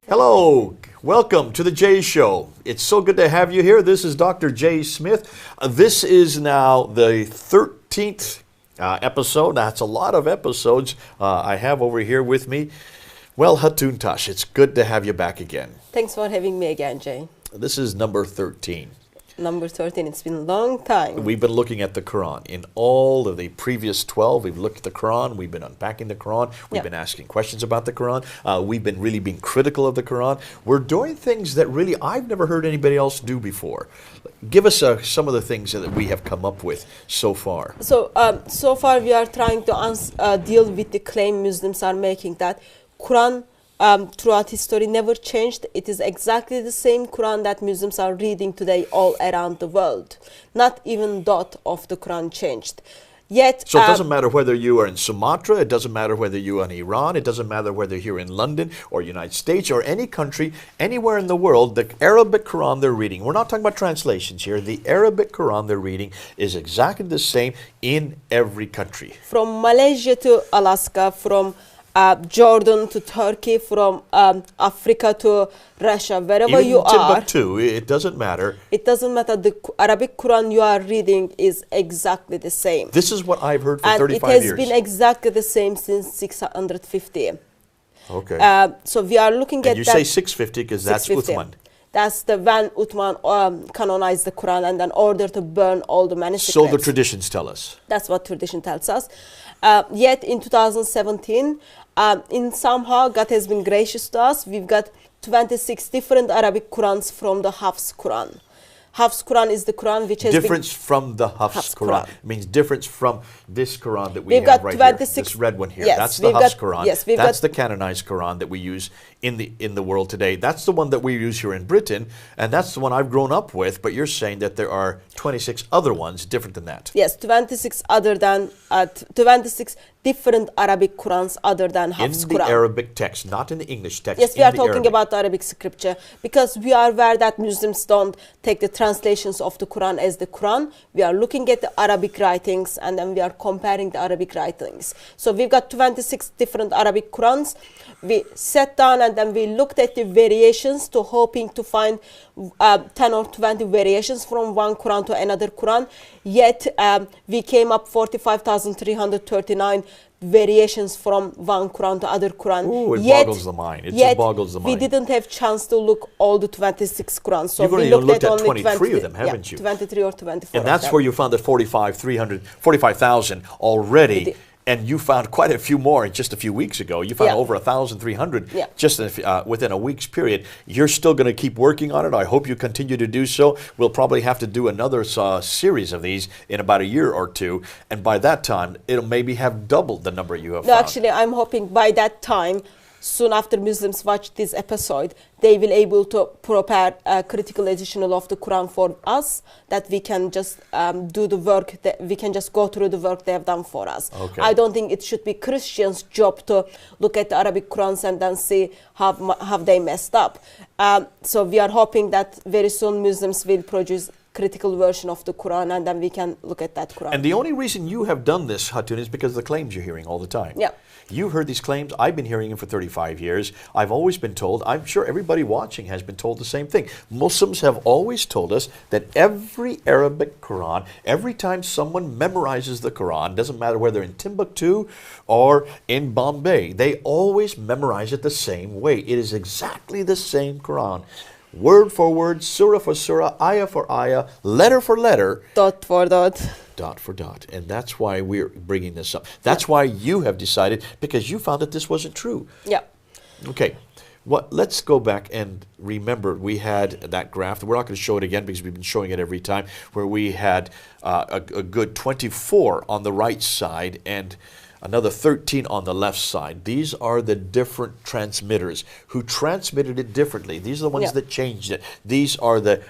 Hello, welcome to the Jay Show. It's so good to have you here. This is Dr. Jay Smith. This is now the 13th episode. That's a lot of episodes I have over here with me. Well, Hatun Tash, it's good to have you back again. Thanks for having me again, Jay. This is number 13. Number 13, it's been a long time. We've been looking at the Quran. In all of the previous 12, we've looked at the Quran, we've been unpacking the Quran, we've been asking questions about the Quran, we've been really being critical of the Quran. We're doing things that really I've never heard anybody else do before. Give us some of the things that we have come up with so far. So far we are trying to deal with the claim Muslims are making that Quran throughout history never changed. It is exactly the same Quran that Muslims are reading today all around the world. Not even dot of the Quran changed. Yet, so it doesn't matter whether you are in Sumatra, it doesn't matter whether you are in Iran, it doesn't matter whether you're in London or United States or any country, anywhere in the world, the Arabic Quran they're reading, we're not talking about translations here, the Arabic Quran they're reading is exactly the same in every country. From Malaysia to Alaska, from Jordan to Turkey, from Africa to Russia, wherever even you are. Timbuktu, it doesn't matter. It doesn't matter. The Arabic Quran you are reading is exactly the same. This is what I've heard for and 35 years. years. It has been exactly the same since 650. Okay. So we are looking at you that. say 650 because that's Uthman. That's the when Uthman canonized the Quran and then ordered to burn all the manuscripts. So the traditions tell us. That's what tradition tells us. Yet in 2017, in somehow God has been gracious to us. We've got 26 different Arabic Qurans from the Hafs Quran. Hafs Quran is the Quran which has difference from the Hafs Quran. It means difference from this Quran that we've got right 26, here. This red one here. Yes, that's the Hafs Quran. Yes, that's the canonized Quran that we use in the world today. That's the one that we use here in Britain, and that's the one I've grown up with. But you're saying that there are 26 other ones different than that. Yes, 26 other than 26 different Arabic Qurans other than Hafs Quran. In the Arabic text, not in the English text. Yes, we are talking about the Arabic scripture because we are aware that Muslims don't take the translations of the Quran as the Quran. We are looking at the Arabic writings and then we are comparing the Arabic writings. So we've got 26 different Arabic Qurans. We sat down and then we looked at the variations to hoping to find 10 or 20 variations from one Quran to another Quran. Yet we came up 45,339 variations from one Quran to other Quran. Ooh, it boggles the mind. It just boggles the mind. We didn't have chance to look all the 26 Qurans. So You've we only looked at only 23 of them, haven't you? 23 or 24. And that's where you found the 45,000 already. And you found quite a few more just a few weeks ago. You found over 1,300 just within a week's period. You're still going to keep working on it. I hope you continue to do so. We'll probably have to do another series of these in about a year or two. And by that time, it'll maybe have doubled the number you have found. Actually, I'm hoping by that time, soon after Muslims watch this episode, they will able to prepare a critical edition of the Quran for us, that we can just do the work, that we can just go through the work they have done for us. Okay. I don't think it should be Christians' job to look at the Arabic Qurans and then see how they messed up. So we are hoping that very soon Muslims will produce critical version of the Quran and then we can look at that Quran. And the only reason you have done this, Hatun, is because of the claims you're hearing all the time. Yeah. You've heard these claims. I've been hearing them for 35 years. I've always been told, I'm sure everybody watching has been told the same thing. Muslims have always told us that every Arabic Quran, every time someone memorizes the Quran, doesn't matter whether in Timbuktu or in Bombay, they always memorize it the same way. It is exactly the same Quran. Word for word, surah for surah, ayah for ayah, letter for letter. Dot for dot. Dot for dot. And that's why we're bringing this up. That's why you have decided, because you found that this wasn't true. Yeah. Okay. Let's go back and remember we had that graph. We're not going to show it again because we've been showing it every time, where we had a good 24 on the right side and another 13 on the left side. These are the different transmitters who transmitted it differently. These are the ones that changed it. These are the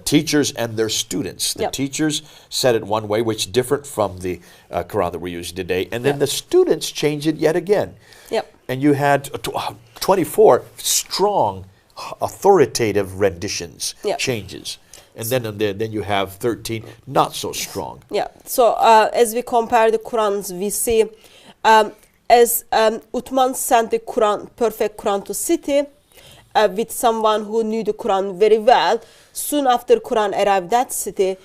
teachers and their students. The teachers said it one way, which is different from the Quran that we're using today. And then the students changed it yet again. Yep. And you had 24 strong, authoritative renditions, changes. And then you have 13 not so strong. Yeah. So as we compare the Qurans, we see as Uthman sent the Quran, perfect Quran to city, with someone who knew the Quran very well. Soon after Quran arrived that city,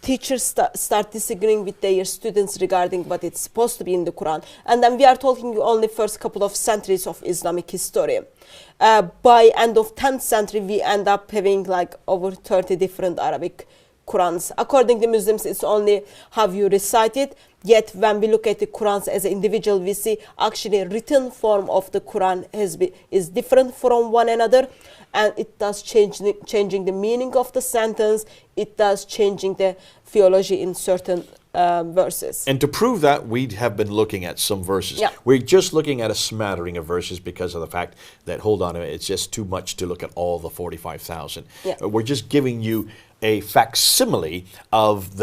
teachers start disagreeing with their students regarding what it's supposed to be in the Quran. And then we are talking only first couple of centuries of Islamic history. By end of 10th century, we end up having like over 30 different Arabic Qurans. According to Muslims, it's only how you recite it. Yet when we look at the Qurans as an individual, we see actually written form of the Quran is different from one another, and it does changing the meaning of the sentence. It does changing the theology in certain verses. And to prove that, we have been looking at some verses. Yeah. We're just looking at a smattering of verses because of the fact that, hold on a minute, it's just too much to look at all the 45,000. Yeah. We're just giving you a facsimile of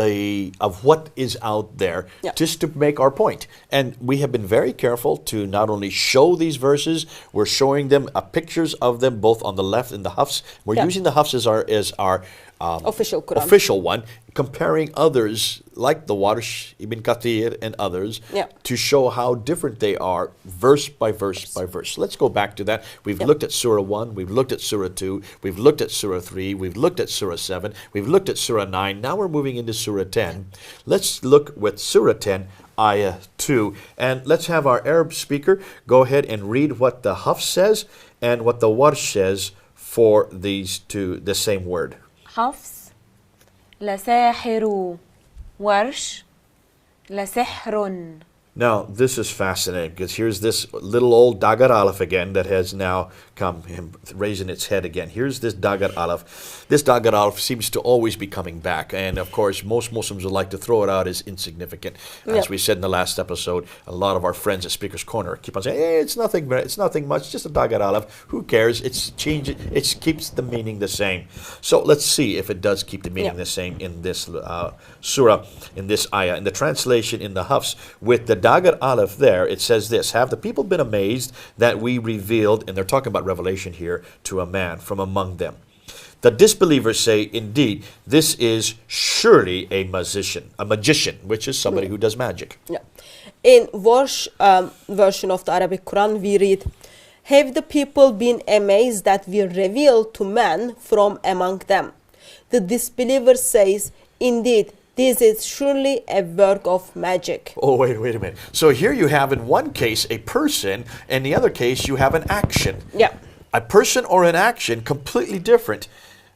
what is out there, yeah, just to make our point. And we have been very careful to not only show these verses, we're showing them pictures of them both on the left in the Hafs. We're yeah, using the Hafs as our official Quran. official one, comparing others like the Warsh, Ibn Kathir, and others, yeah, to show how different they are, verse by verse by verse. Let's go back to that. We've looked at Surah 1, we've looked at Surah 2, we've looked at Surah 3, we've looked at Surah 7, we've looked at Surah 9. Now we're moving into Surah 10. Let's look with Surah 10, Ayah 2. And let's have our Arab speaker go ahead and read what the Hafs says and what the Warsh says for these two, the same word. حفص لساحر ورش لسحر. Now, this is fascinating because here's this little old Dagar Aleph again that has now come raising its head again. Here's this Dagar Aleph. This Dagar Aleph seems to always be coming back. And of course, most Muslims would like to throw it out as insignificant. As we said in the last episode, a lot of our friends at Speaker's Corner keep on saying, hey, it's nothing much, just a Dagar Aleph. Who cares? It keeps the meaning the same. So let's see if it does keep the meaning the same in this surah, in this ayah. In the translation in the Hafs, with the Dagar Aleph there, it says this: have the people been amazed that we revealed, and they're talking about revelation here, to a man from among them. The disbelievers say, indeed, this is surely a magician, which is somebody who does magic. Yeah. In Warsh version of the Arabic Quran, we read, have the people been amazed that we revealed to man from among them? The disbeliever says, indeed, this is surely a work of magic. Oh, wait a minute. So here you have in one case a person, and the other case you have an action. Yeah. A person or an action, completely different.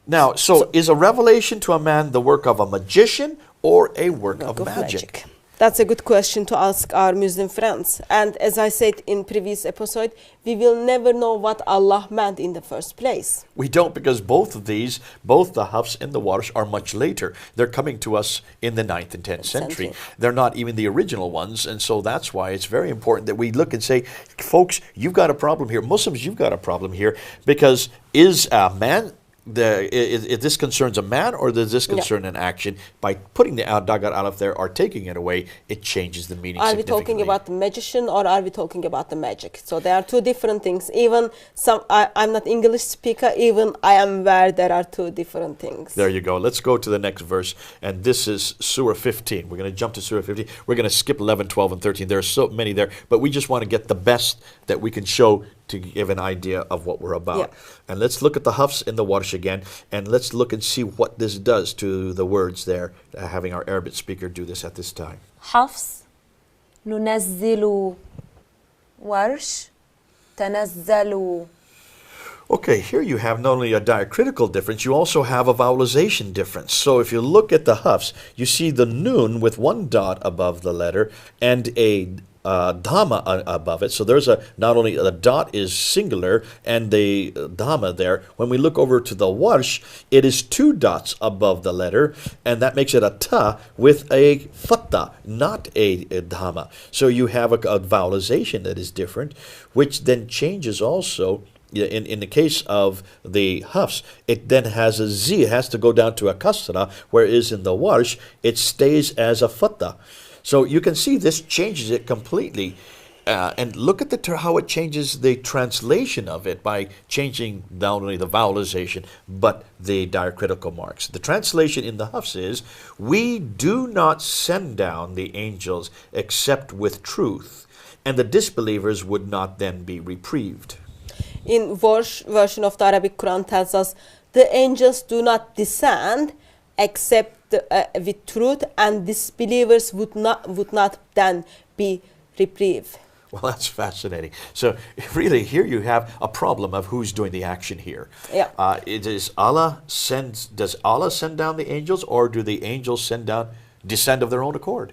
Now, so is a revelation to a man the work of a magician or a work of magic? That's a good question to ask our Muslim friends. And as I said in previous episode, we will never know what Allah meant in the first place. We don't, because both of these, both the Hafs and the Warsh, are much later. They're coming to us in the 9th and 10th century. They're not even the original ones, and so that's why it's very important that we look and say, folks, you've got a problem here. Muslims, you've got a problem here, because is a man... if this concerns a man or does this concern an action? By putting the Dagar Aleph there or taking it away, it changes the meaning significantly. Are we talking about the magician or are we talking about the magic? So there are two different things. Even I'm not English speaker, even I am aware there are two different things. There you go. Let's go to the next verse, and this is Surah 15. We're going to jump to Surah 15. We're going to skip 11, 12, and 13. There are so many there, but we just want to get the best that we can show to give an idea of what we're about. And let's look at the Hafs and the Warsh again, and let's look and see what this does to the words there, having our Arabic speaker do this at this time. حفص ننزل ورش تنزل. Okay, here you have not only a diacritical difference, you also have a vowelization difference. So if you look at the Hafs, you see the nun with one dot above the letter and a dhamma above it. So there's not only the dot is singular and the dhamma there. When we look over to the Warsh, it is two dots above the letter, and that makes it a ta with a fatta, not a dhamma. So you have a vowelization that is different, which then changes also. In the case of the Hafs, it then has a Z. It has to go down to a kasra, whereas in the Warsh, it stays as a fatta. So you can see this changes it completely. And look at how it changes the translation of it by changing not only the vowelization, but the diacritical marks. The translation in the Hafs is, we do not send down the angels except with truth, and the disbelievers would not then be reprieved. in Warsh version of the Arabic Quran tells us the angels do not descend except with truth, and disbelievers would not then be reprieved. Well, that's fascinating. So really, here you have a problem of who's doing the action here. Yeah. Does Allah send down the angels, or do the angels descend of their own accord?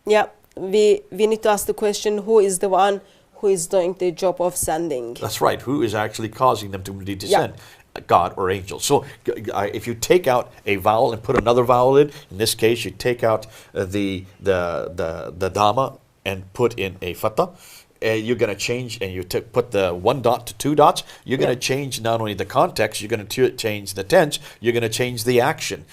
Yeah, we need to ask the question: who is the one who is doing the job of sending? That's right. Who is actually causing them to descend? Yeah. God or angels. So if you take out a vowel and put another vowel in this case you take out the dhamma and put in a fatha, you're going to change, and you put the 1 dot to 2 dots, you're going to change not only the context, you're going to change the tense, you're going to change the action.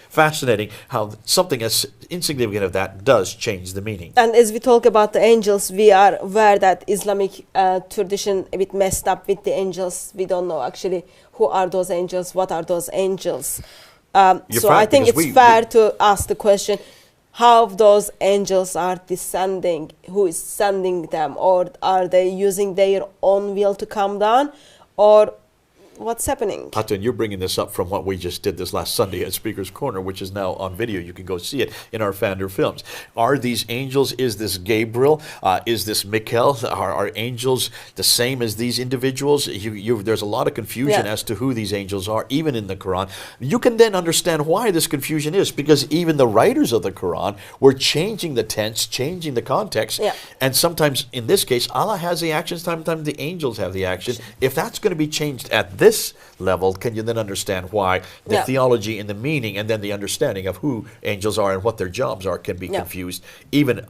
Fascinating how something as insignificant as that does change the meaning. And as we talk about the angels, we are aware that Islamic tradition a bit messed up with the angels. We don't know actually who are those angels, what are those angels. So I think it's fair to ask the question, how those angels are descending, who is sending them, or are they using their own will to come down, or what's happening? Hatun, you're bringing this up from what we just did this last Sunday at Speaker's Corner, which is now on video. You can go see it in our Fander Films. Are these angels, is this Gabriel, is this Michael, are angels the same as these individuals? There's a lot of confusion as to who these angels are, even in the Quran. You can then understand why this confusion is, because even the writers of the Quran were changing the tense, changing the context, and sometimes, in this case, Allah has the action, sometimes the angels have the action. If that's going to be changed at this level, can you then understand why the theology and the meaning and then the understanding of who angels are and what their jobs are can be confused, even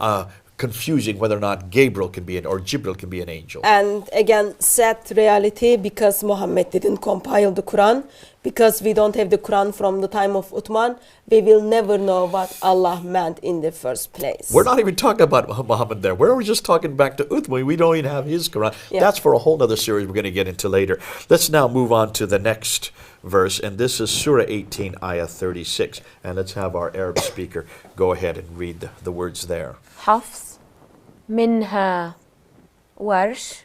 confusing whether or not Gabriel can be or Jibril can be an angel. And again, sad reality, because Muhammad didn't compile the Quran, because we don't have the Quran from the time of Uthman, we will never know what Allah meant in the first place. We're not even talking about Muhammad there. We're just talking back to Uthman. We don't even have his Quran. That's for a whole other series we're going to get into later. Let's now move on to the next verse, and this is Surah 18, Ayah 36. And let's have our Arab speaker go ahead and read the words there. حفص منها ورش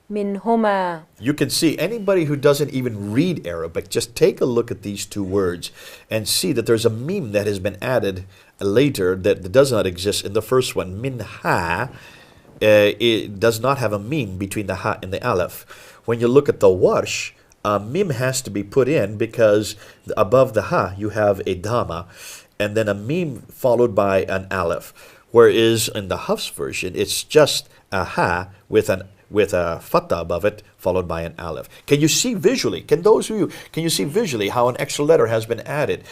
منهما. You can see anybody who doesn't even read Arabic, just take a look at these two words and see that there's a meme that has been added later that does not exist in the first one. Minha, it does not have a meme between the ha and the aleph. When you look at the warsh, a meme has to be put in because above the ha you have a dhamma and then a meme followed by an aleph. Whereas in the Hafs version, it's just a ha with a fatha above it, followed by an aleph. Can you see visually? Can you see visually how an extra letter has been added?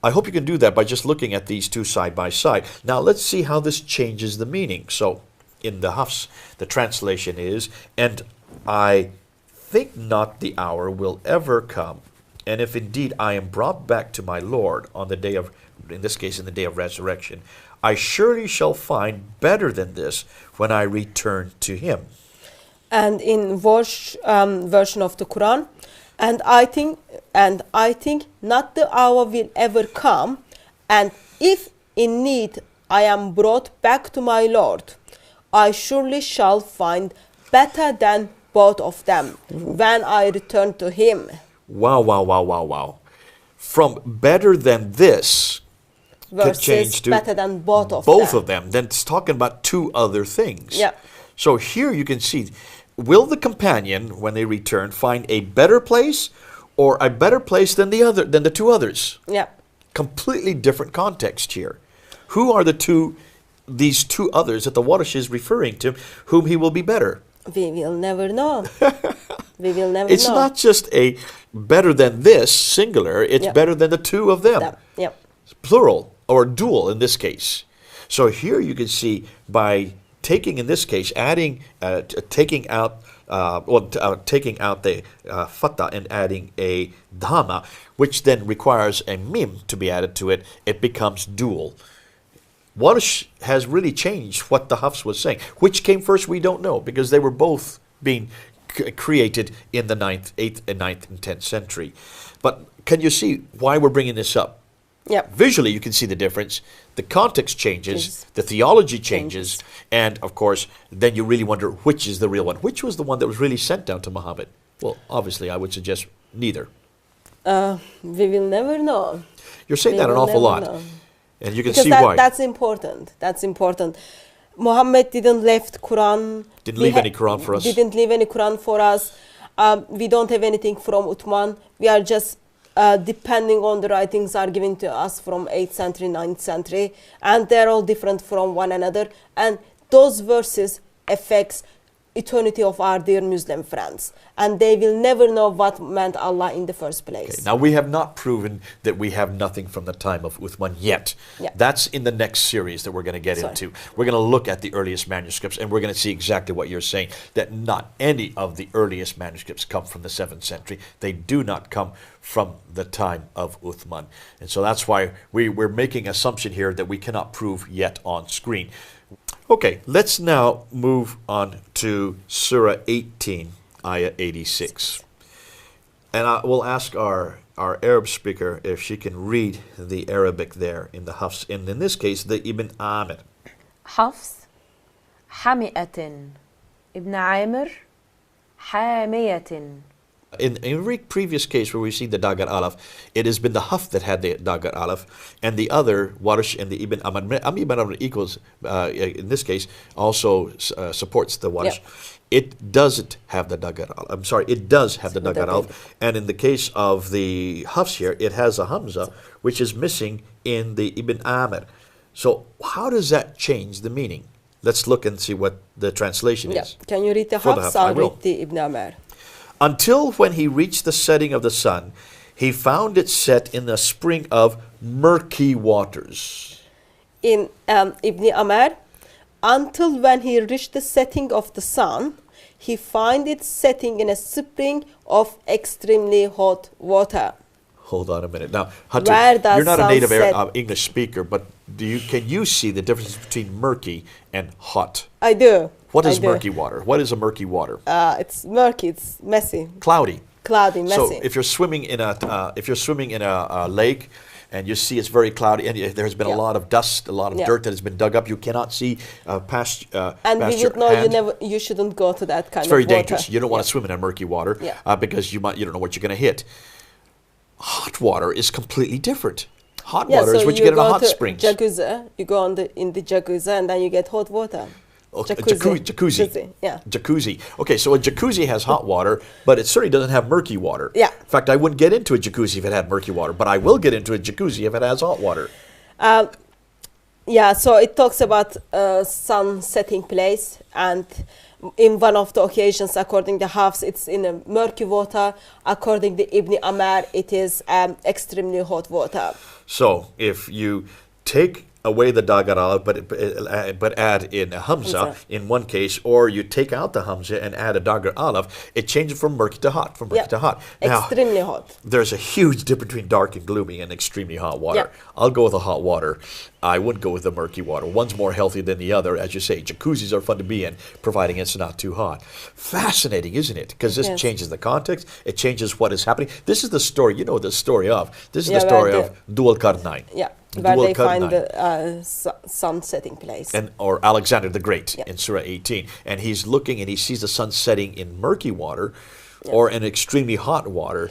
I hope you can do that by just looking at these two side by side. Now let's see how this changes the meaning. So in the Hafs, the translation is, and I think not the hour will ever come, and if indeed I am brought back to my Lord on the day of, in this case, in the day of resurrection, I surely shall find better than this when I return to him. And in Warsh version of the Quran, and I think not the hour will ever come, and if in need I am brought back to my Lord, I surely shall find better than both of them when I return to him. Wow, wow, wow, wow, wow. From better than this versus change to better than both of them. Then it's talking about two other things. Yeah. So here you can see, will the companion, when they return, find a better place or a better place than the two others? Yeah. Completely different context here. Who are these two others that the Warsh is referring to, whom he will be better? We will never know. We will never It's know. not just a better than this, singular, it's better than the two of them. Yeah. Plural, or dual in this case. So here you can see by taking, in this case, taking out the fatha and adding a dhamma, which then requires a mim to be added to it, it becomes dual. Warsh has really changed what the Hafs was saying. Which came first, we don't know, because they were both being created in the 8th and 9th and 10th century. But can you see why we're bringing this up? Yep. Visually, you can see the difference. The context changes, Changes. the theology changes, and of course, then you really wonder which is the real one. Which was the one that was really sent down to Muhammad? Well, obviously, I would suggest neither. We will never know. You're saying We that an will awful never lot, know. and you can Because see why. that's important. That's important. Muhammad didn't left Quran. Didn't We leave any Quran for us. Didn't leave any Quran for us. We don't have anything from Uthman. We are just depending on the writings are given to us from 8th century, 9th century, and they're all different from one another. And those verses affects eternity of our dear Muslim friends, and they will never know what meant Allah in the first place. Okay, now, we have not proven that we have nothing from the time of Uthman yet. Yeah. That's in the next series that we're going to get Sorry. into. We're going to look at the earliest manuscripts, and we're going to see exactly what you're saying, that not any of the earliest manuscripts come from the 7th century. They do not come from the time of Uthman. And so that's why we're making assumption here that we cannot prove yet on screen. Okay, let's now move on to Surah 18, Ayah 86. And I will ask our Arab speaker if she can read the Arabic there in the Hafs, and in this case, the Ibn Amir. حفص حمئة ابن عامر حامية. In every previous case where we've seen the Dagar Alaf, it has been the Haf that had the Dagar Alaf, and the other, Warsh and the Ibn Amr. Ibn Amr equals, in this case, also supports the Warsh. Yeah. It doesn't have the Dagar Alaf. I'm sorry, it does have the It Dagar does. Alaf. And in the case of the Hafs here, it has a Hamza, which is missing in the Ibn Amr. So how does that change the meaning? Let's look and see what the translation Yeah. is. Can you read the For the Hafs? Hafs, I I'll will. read the Ibn Amr. Until when he reached the setting of the sun, he found it set in a spring of murky waters. In Ibn Amr, until when he reached the setting of the sun, he found it setting in a spring of extremely hot water. Hold on a minute. Now, Hunter, Where the you're not a sun native set- English speaker, but can you see the difference between murky and hot? I do. What I is do. murky water? What is a murky water? It's murky. It's messy, Cloudy. cloudy, messy. So if you're swimming in a lake and you see it's very cloudy and there's been a Yeah. lot of dust, a lot of Yeah. dirt that has been dug up, you cannot see past and past we your would know hand. you shouldn't go to that kind It's of very water. dangerous. You don't want to swim in a murky water Yeah. because you don't know what you're going to hit. Hot water is completely different. Hot Yeah, water so is what you get in a go hot to springs. Jacuzzi, you go in the jacuzzi and then you get hot water. Jacuzzi. Yeah. Jacuzzi. Okay, so a jacuzzi has hot water, but it certainly doesn't have murky water. Yeah. In fact, I wouldn't get into a jacuzzi if it had murky water, but I will get into a jacuzzi if it has hot water. Yeah, so it talks about sun setting place, and in one of the occasions, according to Hafs, it's in a murky water. According to Ibn Amr, it is extremely hot water. So if you take away the dagar alaf, but add in a hamza Hamza. in one case, or you take out the hamza and add a dagar alaf, it changes from murky to hot, from murky Yeah. to hot. Now, Extremely hot. there's a huge difference between dark and gloomy and extremely hot water. Yeah. I'll go with the hot water. I wouldn't go with the murky water. One's more healthy than the other. As you say, jacuzzis are fun to be in, providing it's not too hot. Fascinating, isn't it? Because this Yes. changes the context. It changes what is happening. This is the story. You know the story of. This is Yeah, the story where of Dual Karnain. Yeah, where Dual they find Karnain. the sun setting place. Or Alexander the Great Yeah. in Surah 18. And he's looking and he sees the sun setting in murky water or in extremely hot water.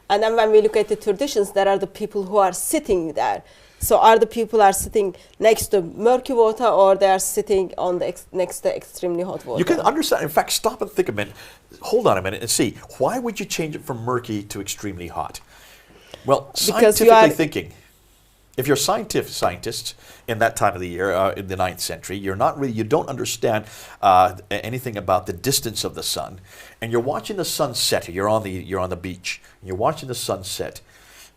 And then when we look at the traditions, there are the people who are sitting there. So are the people are sitting next to murky water, or they are sitting on the next to extremely hot water? You can understand. In fact, stop and think a minute. Hold on a minute and see. Why would you change it from murky to extremely hot? Well, Because you scientifically are- thinking, if you're scientists in that time of the year, in the 9th century, you don't understand anything about the distance of the sun, and you're watching the sun set. You're on the beach. And you're watching the sun set,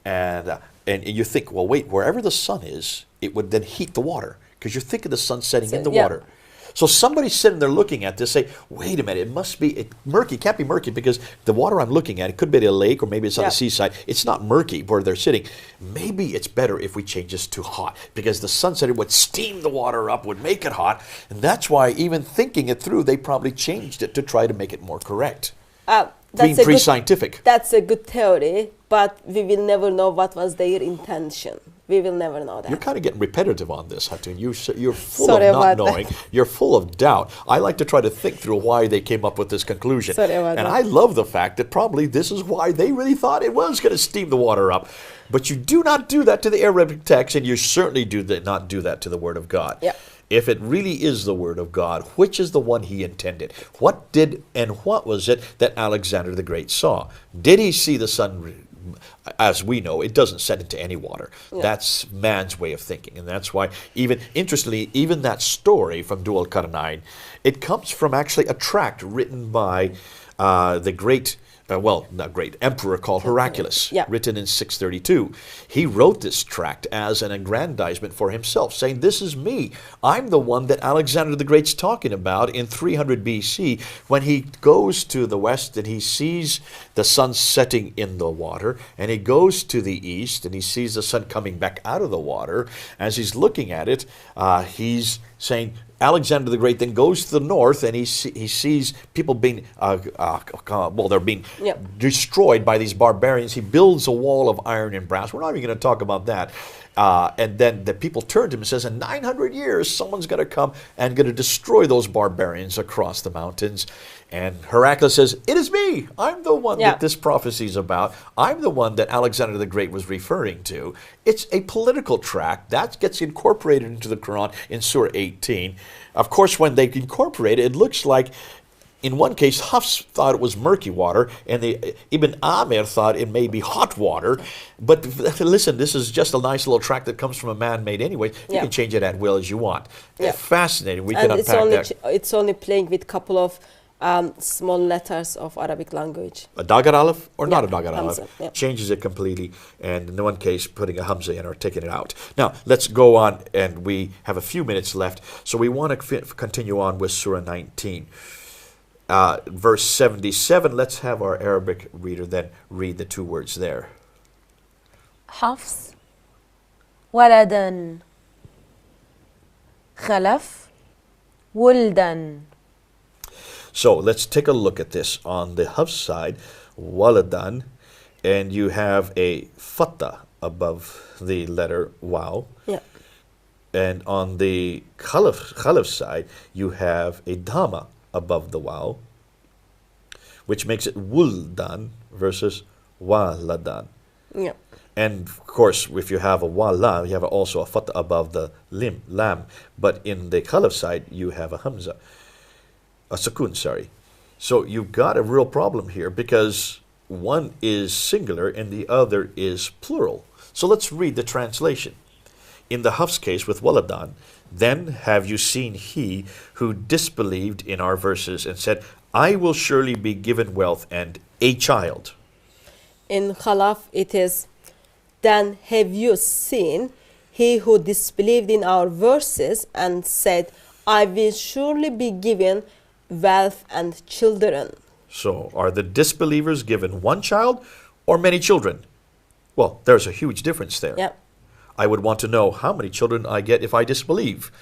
and you think, well, wait, wherever the sun is, it would then heat the water because you're thinking the sun setting in the Yeah. water. So somebody's sitting there looking at this, say, wait a minute, murky, can't be murky because the water I'm looking at, it could be at a lake or maybe it's on Yeah. the seaside. It's not murky where they're sitting. Maybe it's better if we change this to hot because the sun setting would steam the water up, would make it hot. And that's why even thinking it through, they probably changed it to try to make it more correct. That's a good- pre-scientific. That's a good theory, but we will never know what was their intention. We will never know that. You're kind of getting repetitive on this, Hatun. You're full Sorry of not about that. knowing. You're full of doubt. I like to try to think through why they came up with this conclusion. Sorry about and that. I love the fact that probably this is why they really thought it was going to steam the water up. But you do not do that to the Arabic text, and you certainly not do that to the Word of God. Yeah. If it really is the Word of God, which is the one he intended? What was it that Alexander the Great saw? Did he see the sun? As we know, it doesn't set into any water. Yeah. That's man's way of thinking. And that's why, interestingly, even that story from Dhu al-Qarnayn, it comes from actually a tract written by the great, not great, emperor called Heraclius, Yeah. written in 632. He wrote this tract as an aggrandizement for himself, saying, this is me. I'm the one that Alexander the Great's talking about in 300 BC when he goes to the west and he sees the sun setting in the water, and he goes to the east and he sees the sun coming back out of the water. As he's looking at it, he's saying, Alexander the Great then goes to the north and he sees people being, they're being Yep. destroyed by these barbarians. He builds a wall of iron and brass. We're not even going to talk about that. And then the people turn to him and says, in 900 years, someone's going to come and going to destroy those barbarians across the mountains. And Heraclius says, it is me. I'm the one Yeah. that this prophecy is about. I'm the one that Alexander the Great was referring to. It's a political tract. That gets incorporated into the Quran in Surah 18. Of course, when they incorporate it, it looks like, in one case, Hafs thought it was murky water, and Ibn Amir thought it may be hot water. But listen, this is just a nice little tract that comes from a man made anyway. You Yeah. can change it at will as you want. Yeah. Fascinating. We and can it's unpack only that. it's only playing with couple of small letters of Arabic language. A Dagar Aleph or not Yeah, a Dagar Aleph Hamza, yeah. changes it completely, and in one case putting a Hamza in or taking it out. Now let's go on, and we have a few minutes left, so we want to continue on with Surah 19. Verse 77, let's have our Arabic reader then read the two words there. حفص ولدا خلف ولدا. So let's take a look at this. On the Hafs side, waladan, and you have a fatha above the letter waw. Yeah. And on the Khalaf side, you have a dhamma above the waw, which makes it wuldan versus waladan. Yeah. And of course, if you have a wala, you have also a fatha above the lam. But in the Khalaf side, you have a hamza, a sukun, sorry. So you've got a real problem here because one is singular and the other is plural. So let's read the translation. In the Hafs case with waladan, then have you seen he who disbelieved in our verses and said, I will surely be given wealth and a child. In Khalaf it is, then have you seen he who disbelieved in our verses and said, I will surely be given wealth and children. So are the disbelievers given one child or many children? Well, there's a huge difference there. Yeah. I would want to know how many children I get if I disbelieve.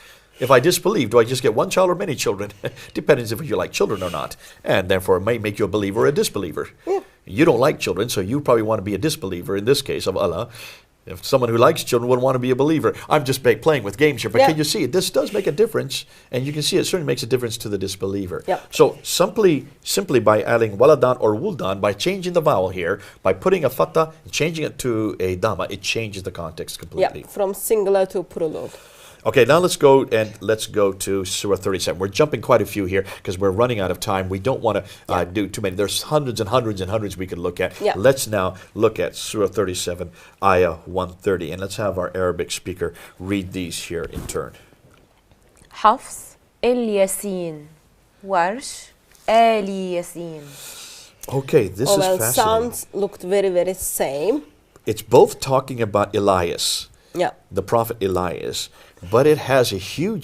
If I disbelieve, do I just get one child or many children? Depends if you like children or not. And therefore, it may make you a believer or a disbeliever. Yeah. You don't like children, so you probably want to be a disbeliever in this case of Allah. If someone who likes children would want to be a believer. I'm just playing with games here, but Yeah. can you see it? This does make a difference, and you can see it certainly makes a difference to the disbeliever. Yeah. So simply by adding waladan or wuldan, by changing the vowel here, by putting a fatha and changing it to a dhamma, it changes the context completely. Yeah, from singular to plural. Okay, now let's go to Surah 37. We're jumping quite a few here because we're running out of time. We don't want to do too many. There's hundreds and hundreds and hundreds we could look at. Yeah. Let's now look at Surah 37, Ayah 130. And let's have our Arabic speaker read these here in turn. حفص الياسين ورش آل ياسين. Okay, this Oh, is well, fascinating. sounds looked very, very same. It's both talking about Elias, Yeah. the prophet Elias, but it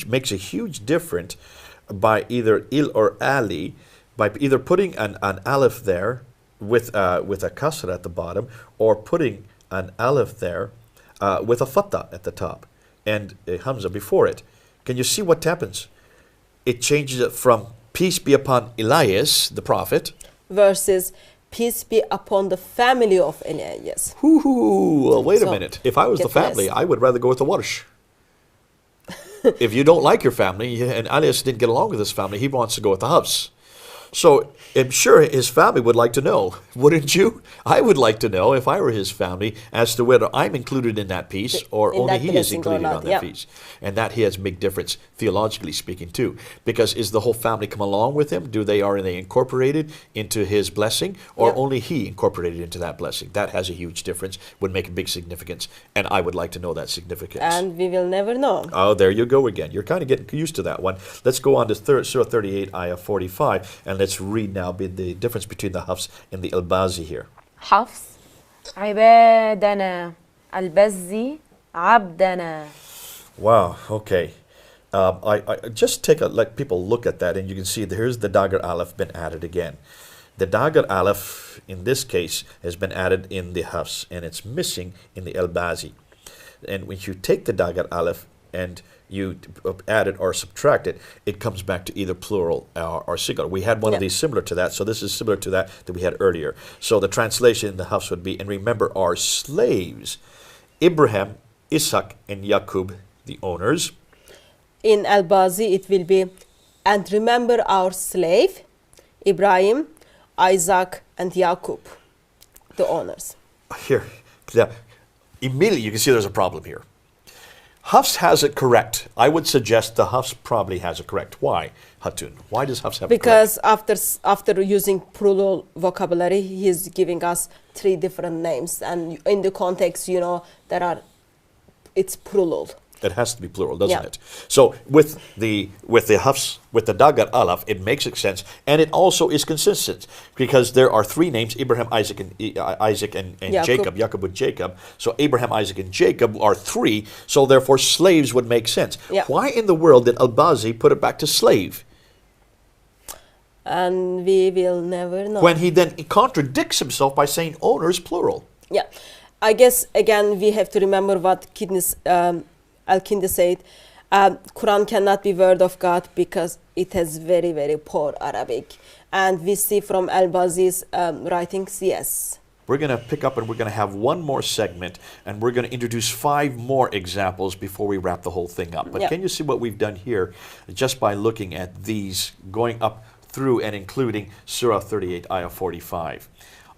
makes a huge difference by either il or ali, by either putting an aleph there with a kasra at the bottom, or putting an aleph there with a fatha at the top and a hamza before it. Can you see what happens? It changes it from peace be upon Elias, the prophet, Versus peace be upon the family of Elias. Well, wait a So, minute. If I was the get less. family, I would rather go with the Warsh. If you don't like your family, and Elias didn't get along with his family, he wants to go with the Hafs. So I'm sure his family would like to know, wouldn't you? I would like to know, if I were his family, as to whether I'm included in that piece or In only that he is blessing or included not, on that yeah. piece. And that he has a big difference, theologically speaking, too. Because is the whole family come along with him? Are they incorporated into his blessing? Or Yeah. only he incorporated into that blessing? That has a huge difference, would make a big significance. And I would like to know that significance. And we will never know. Oh, there you go again. You're kind of getting used to that one. Let's go on to Surah 38, Ayah 45, and let's read now the difference between the Hafs and the Al-Bazi here. حفص عبادنا البزي عبدنا. Wow, okay. I just let people look at that, and you can see here's the Dagar Aleph been added again. The Dagar Aleph, in this case, has been added in the Hafs, and it's missing in the Al-Bazi. And when you take the Dagar Aleph and you add it or subtract it, it comes back to either plural or singular. We had one of Yeah. these similar to that, so this is similar to that we had earlier. So the translation in the Hafs would be, and remember our slaves, Abraham, Isaac, and Yaqub, the owners. In Al-Bazi it will be, and remember our slave, Ibrahim, Isaac, and Jacob, the owners. Here, yeah, immediately you can see there's a problem here. Hafs has it correct. I would suggest the Hafs probably has it correct. Why, Hatun? Why does Hafs have it correct? Because after using plural vocabulary, he's giving us 3 different names, and in the context, it's plural. It has to be plural, doesn't Yeah. it? So with the Hafs, with the Dagar Aleph, it makes sense, and it also is consistent because there are 3 names: Abraham, Isaac, and Jacob. Jacob and Jacob. So Abraham, Isaac, and Jacob are 3. So therefore, slaves would make sense. Yeah. Why in the world did Al-Bazi put it back to slave And we will never know. when he then contradicts himself by saying owners plural? Yeah, I guess again we have to remember what Al-Kindi said. Quran cannot be word of God because it has very, very poor Arabic, and we see from Al-Bazi's writings, yes. We're going to pick up and we're going to have one more segment, and we're going to introduce 5 more examples before we wrap the whole thing up. But Yeah. can you see what we've done here just by looking at these, going up through and including Surah 38, Ayah 45?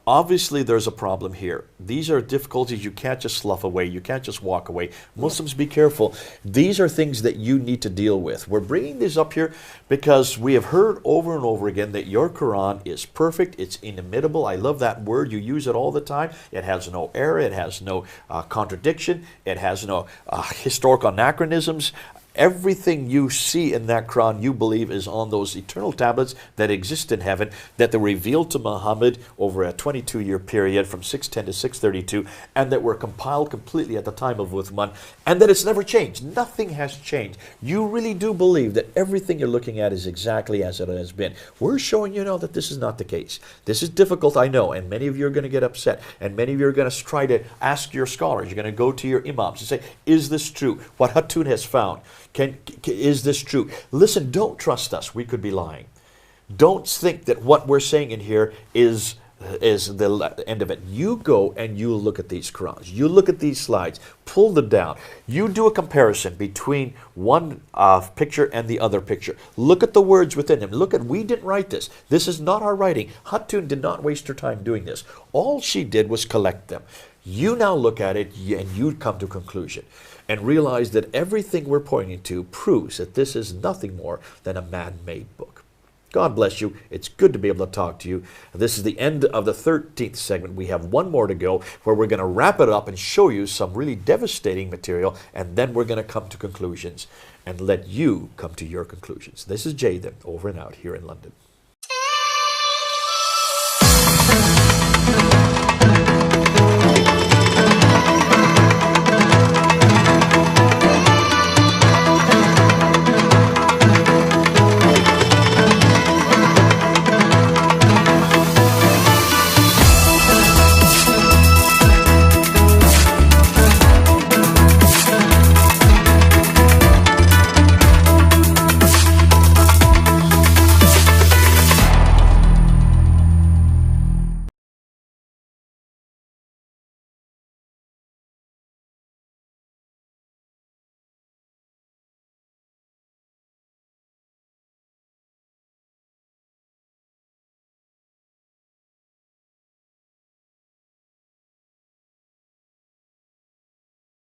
Obviously, there's a problem here. These are difficulties you can't just slough away. You can't just walk away. Muslims, be careful. These are things that you need to deal with. We're bringing this up here because we have heard over and over again that your Quran is perfect. It's inimitable. I love that word. You use it all the time. It has no error. It has no contradiction. It has no historical anachronisms. Everything you see in that Quran, you believe, is on those eternal tablets that exist in heaven, that were revealed to Muhammad over a 22-year period from 610 to 632, and that were compiled completely at the time of Uthman, and that it's never changed. Nothing has changed. You really do believe that everything you're looking at is exactly as it has been. We're showing you now that this is not the case. This is difficult, I know, and many of you are going to get upset, and many of you are going to try to ask your scholars. You're going to go to your imams and say, is this true? What Hatun has found. Is this true? Listen, don't trust us. We could be lying. Don't think that what we're saying in here is the end of it. You go and you look at these Qurans. You look at these slides. Pull them down. You do a comparison between one picture and the other picture. Look at the words within them. Look at, we didn't write this. This is not our writing. Hatun did not waste her time doing this. All she did was collect them. You now look at it and you come to a conclusion and realize that everything we're pointing to proves that this is nothing more than a man-made book. God bless you. It's good to be able to talk to you. This is the end of the 13th segment. We have one more to go where we're going to wrap it up and show you some really devastating material, and then we're going to come to conclusions and let you come to your conclusions. This is Jay, then, over and out here in London.